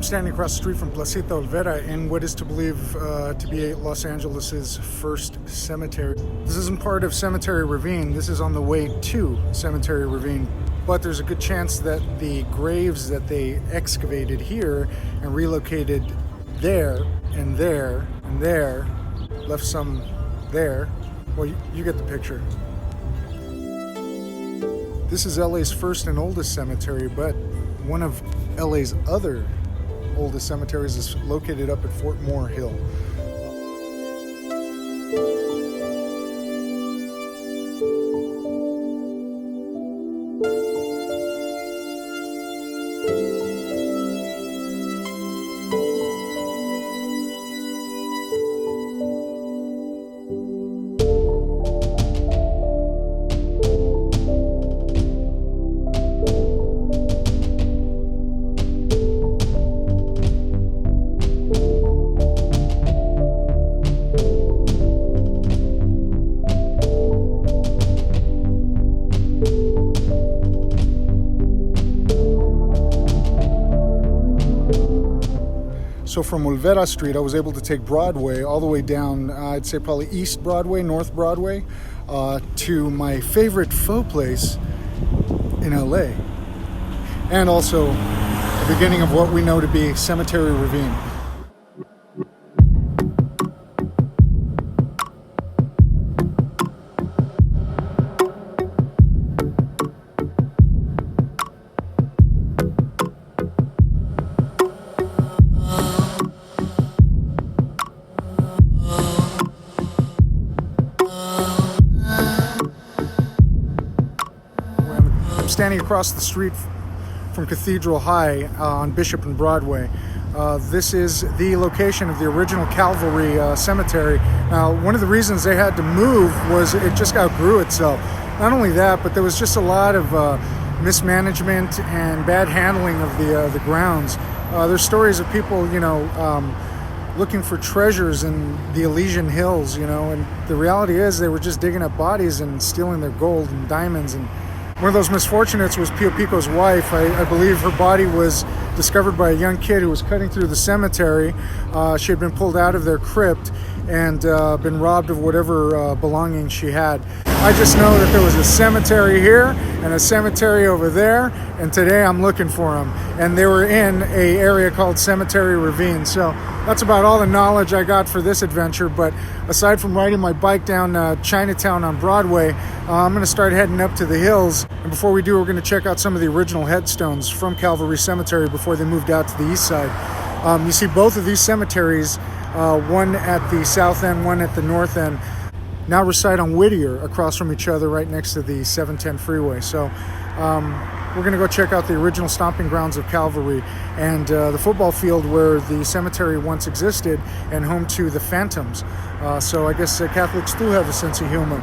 standing across the street from Placita Olvera in what is to believe to be Los Angeles' first cemetery. This isn't part of Cemetery Ravine. This is on the way to Cemetery Ravine. But there's a good chance that the graves that they excavated here and relocated there and there and there, left some there. Well, you get the picture. This is LA's first and oldest cemetery, but one of LA's other oldest cemeteries is located up at Fort Moore Hill. So from Olvera Street, I was able to take Broadway all the way down, I'd say probably East Broadway, North Broadway, to my favorite faux place in LA. And also the beginning of what we know to be Cemetery Ravine. Standing across the street from Cathedral High on Bishop and Broadway. This is the location of the original Calvary Cemetery. Now, one of the reasons they had to move was it just outgrew itself. Not only that, but there was just a lot of mismanagement and bad handling of the grounds. There's stories of people, looking for treasures in the Elysian Hills, and the reality is they were just digging up bodies and stealing their gold and diamonds. And one of those misfortunates was Pio Pico's wife. I believe her body was discovered by a young kid who was cutting through the cemetery. She had been pulled out of their crypt and been robbed of whatever belongings she had. I just know that there was a cemetery here and a cemetery over there, and today I'm looking for them. And they were in an area called Cemetery Ravine. So that's about all the knowledge I got for this adventure. But aside from riding my bike down Chinatown on Broadway, I'm going to start heading up to the hills. And before we do, we're going to check out some of the original headstones from Calvary Cemetery before they moved out to the east side. You see both of these cemeteries, one at the south end, one at the north end, now reside on Whittier across from each other right next to the 710 freeway. So we're going to go check out the original stomping grounds of Calvary and the football field where the cemetery once existed and home to the Phantoms. So I guess Catholics do have a sense of humor.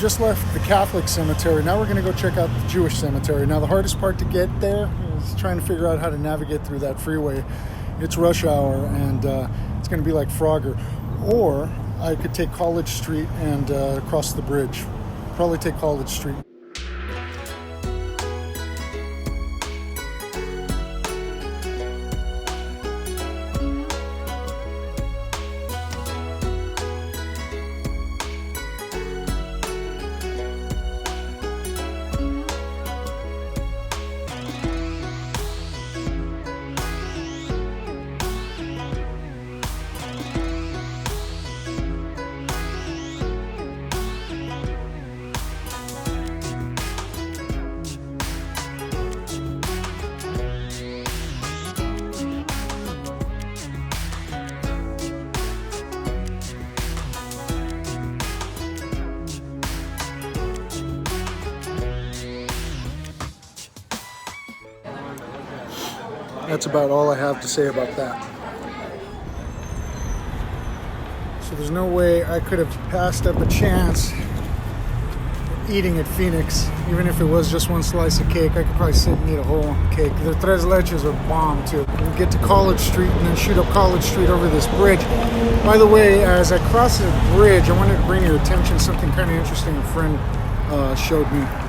just left the Catholic cemetery. Now we're going to go check out the Jewish cemetery. Now the hardest part to get there is trying to figure out how to navigate through that freeway. It's rush hour, and it's going to be like Frogger. Or I could take College Street and cross the bridge. Probably take College Street. That's about all I have to say about that. So there's no way I could have passed up a chance eating at Phoenix. Even if it was just one slice of cake, I could probably sit and eat a whole cake. Their tres leches are bomb too. We'll get to College Street and then shoot up College Street over this bridge. By the way, as I cross the bridge, I wanted to bring your attention to something kind of interesting a friend showed me.